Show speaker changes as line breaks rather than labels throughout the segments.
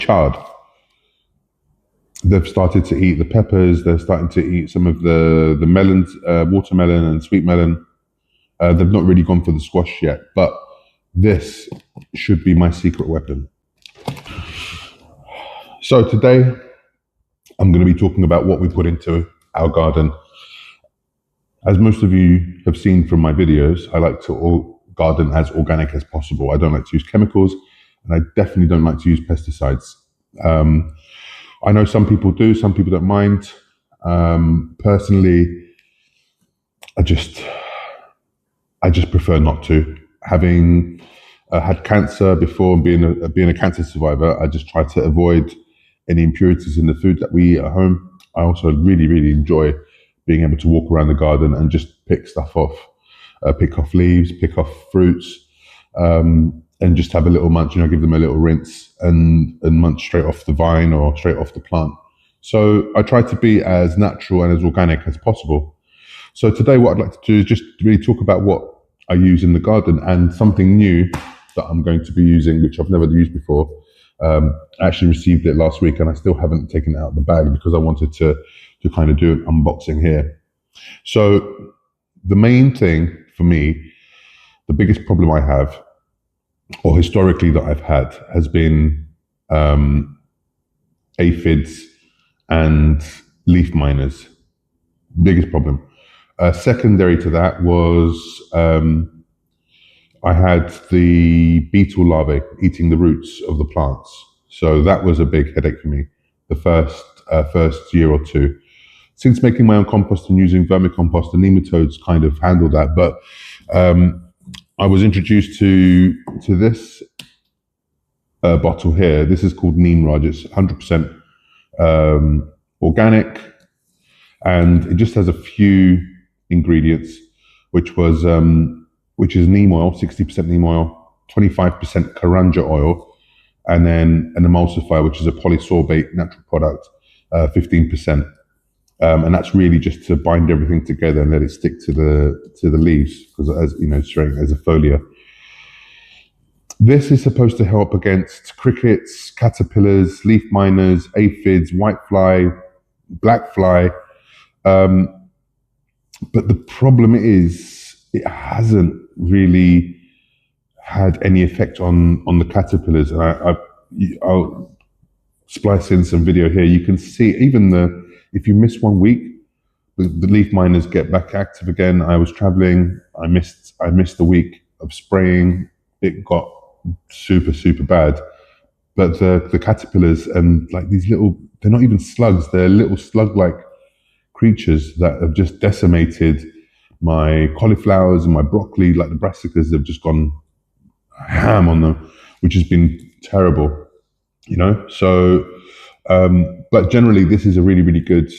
chard. They've started to eat the peppers. They're starting to eat some of the melons, watermelon and sweet melon. They've not really gone for the squash yet, but this should be my secret weapon. So today, I'm going to be talking about what we put into our garden. As most of you have seen from my videos, I like to garden as organic as possible. I don't like to use chemicals, and I definitely don't like to use pesticides. I know some people do, some people don't mind. Personally, I just prefer not to. Having had cancer before and being a cancer survivor, I just try to avoid any impurities in the food that we eat at home. I also really enjoy being able to walk around the garden and just pick stuff off, pick off leaves, pick off fruits, and just have a little munch, give them a little rinse and munch straight off the vine or straight off the plant. So I try to be as natural and as organic as possible. So today what I'd like to do is just really talk about what I use in the garden and something new that I'm going to be using, which I've never used before. I actually received it last week and I still haven't taken it out of the bag because I wanted to kind of do an unboxing here. So the main thing for me, the biggest problem I have, or historically that I've had, has been aphids and leaf miners. Biggest problem. Secondary to that was I had the beetle larvae eating the roots of the plants. So that was a big headache for me the first year or two. Since making my own compost and using vermicompost, the nematodes kind of handle that. But I was introduced to this bottle here. This is called Neem Raj. It's 100% organic, and it just has a few ingredients, which is neem oil, 60% neem oil, 25% karanja oil, and then an emulsifier, which is a polysorbate natural product, 15%. And that's really just to bind everything together and let it stick to the leaves, because as you know, straight as a foliar. This is supposed to help against crickets, caterpillars, leaf miners, aphids, whitefly, blackfly. But the problem is it hasn't really had any effect on the caterpillars. And I'll splice in some video here. You can see even if you miss 1 week, the leaf miners get back active again. I was traveling. I missed the week of spraying. It got super bad. But the caterpillars and like these little, they're not even slugs. They're little slug-like creatures that have just decimated my cauliflowers and my broccoli. Like the brassicas have just gone ham on them, which has been terrible, So, but generally this is a really good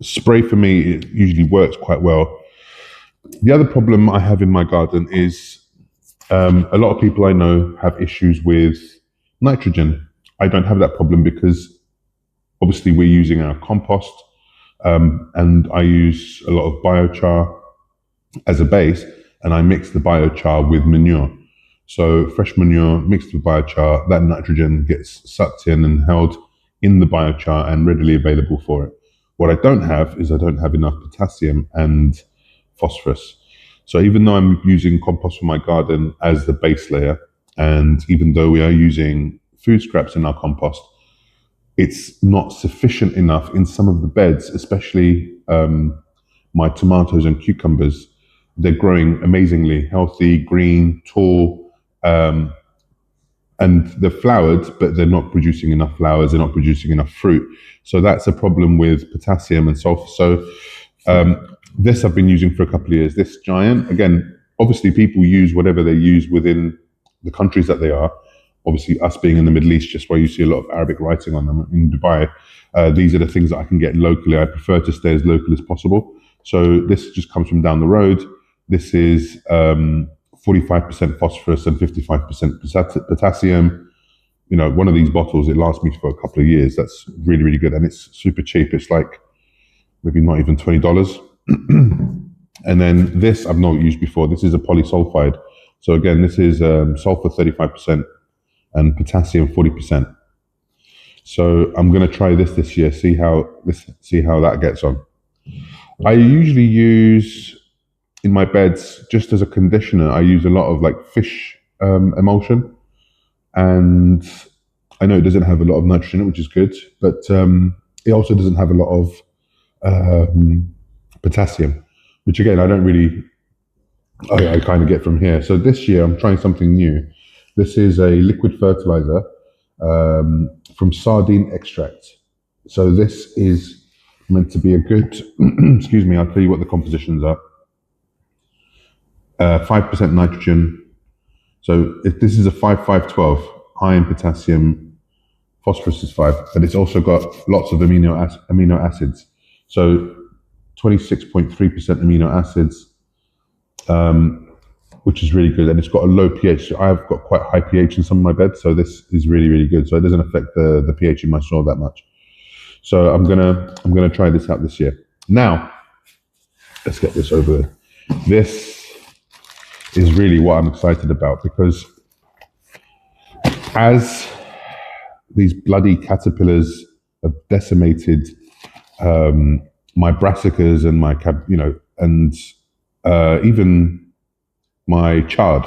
spray for me. It usually works quite well. The other problem I have in my garden is a lot of people I know have issues with nitrogen. I don't have that problem because obviously we're using our compost, and I use a lot of biochar as a base, and I mix the biochar with manure. So fresh manure mixed with biochar, that nitrogen gets sucked in and held in the biochar and readily available for it. What I don't have is I don't have enough potassium and phosphorus. So even though I'm using compost for my garden as the base layer, and even though we are using food scraps in our compost, it's not sufficient enough in some of the beds, especially my tomatoes and cucumbers. They're growing amazingly healthy, green, tall, and they're flowered, but they're not producing enough flowers, they're not producing enough fruit. So that's a problem with potassium and sulfur. So this I've been using for a couple of years. This giant, again, obviously people use whatever they use within the countries that they are. Obviously us being in the Middle East, just where you see a lot of Arabic writing on them in Dubai, these are the things that I can get locally. I prefer to stay as local as possible. So this just comes from down the road. This is 45% phosphorus and 55% potassium. One of these bottles, it lasts me for a couple of years. That's really good. And it's super cheap. It's like maybe not even $20. And then this I've not used before. This is a polysulfide. So again, this is sulfur 35%, and potassium 40%. So I'm going to try this year, see how that gets on. I usually use in my beds, just as a conditioner, I use a lot of like fish emulsion, and I know it doesn't have a lot of nitrogen, which is good, but it also doesn't have a lot of potassium, which again I don't really. I kind of get from here. So this year I'm trying something new. This is a liquid fertilizer from sardine extract. So this is meant to be a good. Excuse me. I'll tell you what the compositions are. 5% nitrogen. So if this is a 5-5-12, high in potassium, phosphorus is 5, but it's also got lots of amino acids. So 26.3% amino acids, which is really good. And it's got a low pH. So I've got quite high pH in some of my beds, so this is really, really good. So it doesn't affect the pH in my soil that much. So I'm gonna try this out this year. Now, let's get this over there. This is really what I'm excited about, because as these bloody caterpillars have decimated my brassicas and my and even my chard,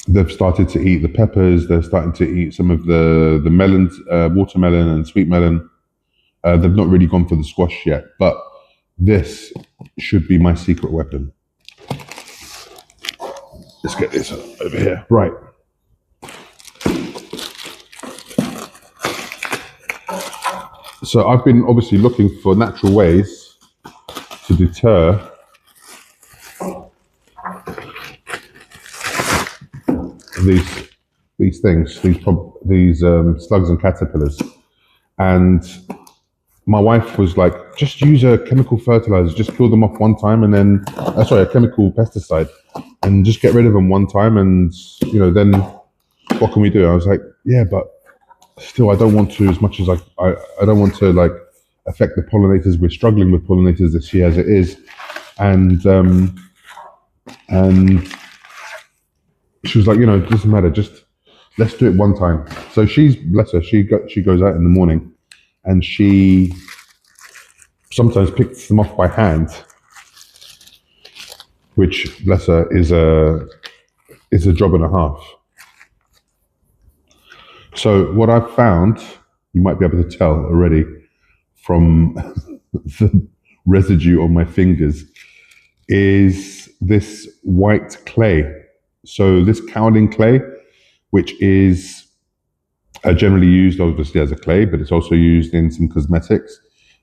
they've started to eat the peppers. They're starting to eat some of the melons, watermelon and sweet melon. They've not really gone for the squash yet, but this should be my secret weapon. Let's get this over here. Right. So I've been obviously looking for natural ways to deter these things, these slugs and caterpillars. And my wife was like, just use a chemical fertilizer, just kill them off one time, and then a chemical pesticide, and just get rid of them one time, and then what can we do? I was like, yeah, but still, I don't want to, as much as I don't want to like affect the pollinators. We're struggling with pollinators this year as it is, and she was like, it doesn't matter, just let's do it one time. So bless her, she goes out in the morning, and she sometimes picks them off by hand, which, bless her, is a job and a half. So what I've found, you might be able to tell already from the residue on my fingers, is this white clay. So this kaolin clay, which is generally used obviously as a clay, but it's also used in some cosmetics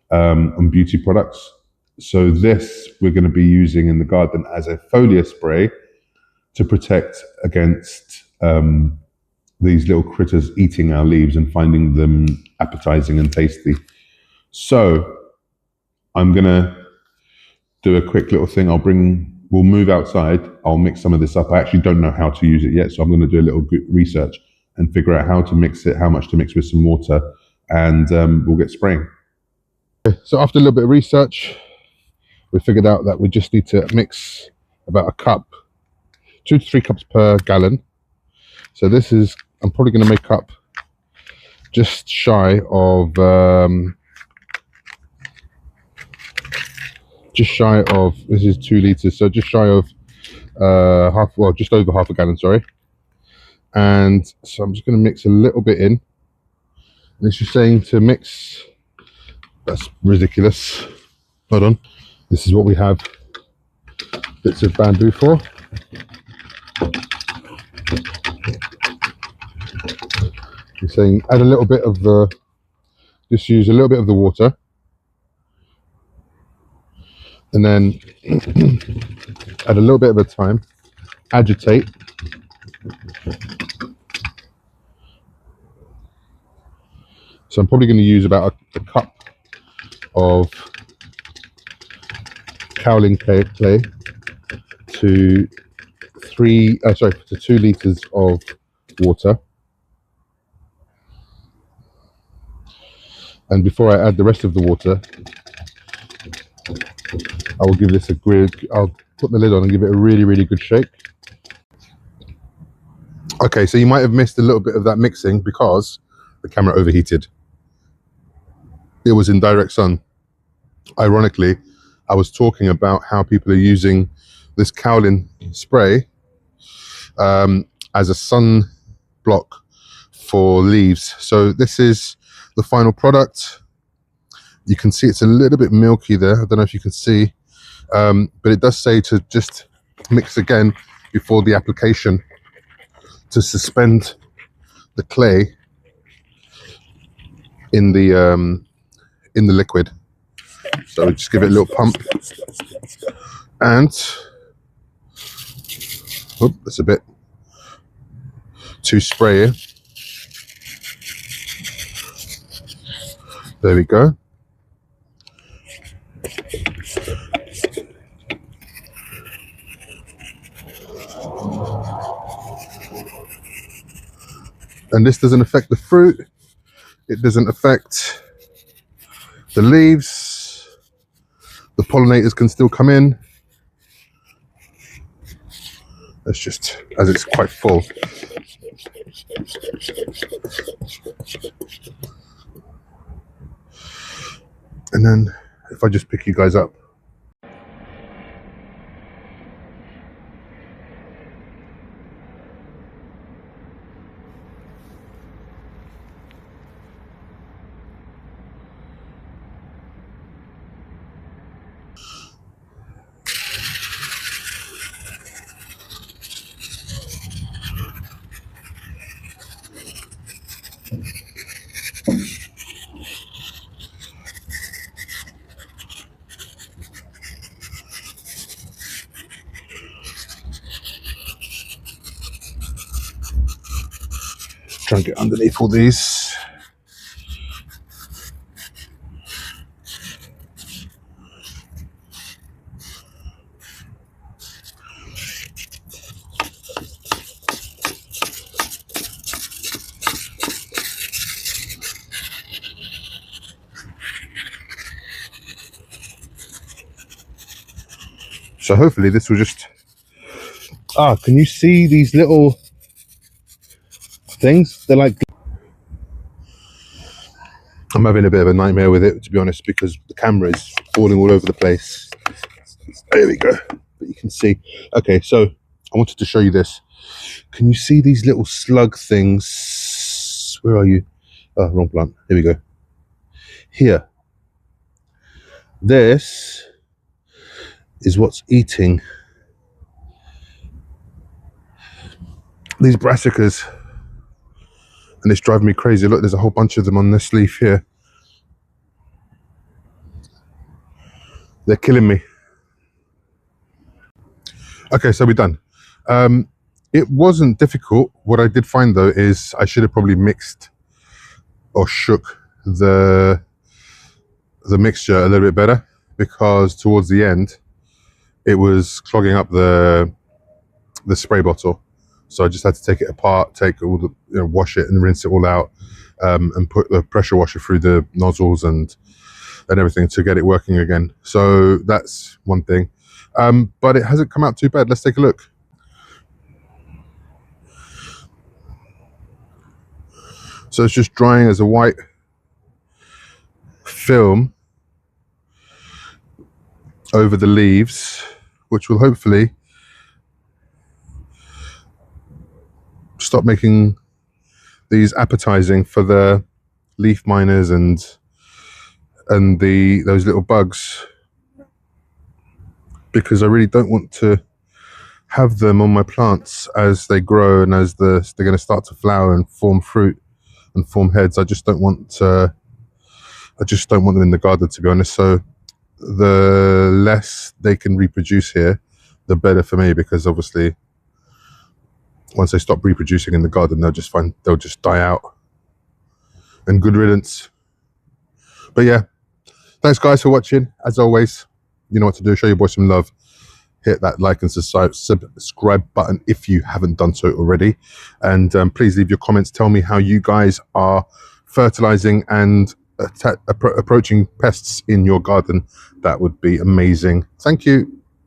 and beauty products. So this we're going to be using in the garden as a foliar spray to protect against these little critters eating our leaves and finding them appetizing and tasty. So I'm going to do a quick little thing. We'll move outside. I'll mix some of this up. I actually don't know how to use it yet, so I'm going to do a little research and figure out how to mix it, how much to mix with some water, and we'll get spraying. Okay, so after a little bit of research, we figured out that we just need to mix about a cup, 2 to 3 cups per gallon. So this is, I'm probably going to make up just shy of this is 2 liters, so just shy of just over half a gallon, sorry. And so I'm just going to mix a little bit in. And it's just saying to mix. That's ridiculous. Hold on. This is what we have bits of bamboo for. It's saying add a little bit of just use a little bit of the water, and then add a little bit of a time, agitate, so I'm probably going to use about a cup of kaolin clay to 2 liters of water. And before I add the rest of the water, I will give this I'll put the lid on and give it a really, really good shake. Okay, so you might have missed a little bit of that mixing because the camera overheated. It was in direct sun. Ironically, I was talking about how people are using this kaolin spray as a sun block for leaves. So this is the final product. You can see it's a little bit milky there. I don't know if you can see, but it does say to just mix again before the application to suspend the clay in the liquid. So we just give it a little pump, and oh, that's a bit too sprayy. There we go. And this doesn't affect the fruit. It doesn't affect the leaves. The pollinators can still come in. It's just, as it's quite full. And then if I just pick you guys up. Try and get underneath all these. So hopefully this will just, can you see these little things? They're like, I'm having a bit of a nightmare with it, to be honest, because the camera is falling all over the place. There we go. But you can see. Okay, so I wanted to show you this. Can you see these little slug things? Where are you? Oh, wrong plant. Here we go. Here. This is what's eating these brassicas. And it's driving me crazy. Look, there's a whole bunch of them on this leaf here. They're killing me. Okay, so we're done. It wasn't difficult. What I did find though is I should have probably mixed or shook the mixture a little bit better, because towards the end it was clogging up the spray bottle. So I just had to take it apart, take all the, wash it and rinse it all out, and put the pressure washer through the nozzles and everything to get it working again. So that's one thing. But it hasn't come out too bad. Let's take a look. So it's just drying as a white film over the leaves, which will hopefully stop making these appetizing for the leaf miners and those little bugs, because I really don't want to have them on my plants as they grow and as they're going to start to flower and form fruit and form heads. I just don't want them in the garden, to be honest. So the less they can reproduce here, the better for me, because obviously once they stop reproducing in the garden, they'll just die out, and good riddance. But yeah, thanks guys for watching. As always, you know what to do. Show your boy some love. Hit that like and subscribe button if you haven't done so already, and please leave your comments. Tell me how you guys are fertilizing and approaching pests in your garden. That would be amazing. Thank you.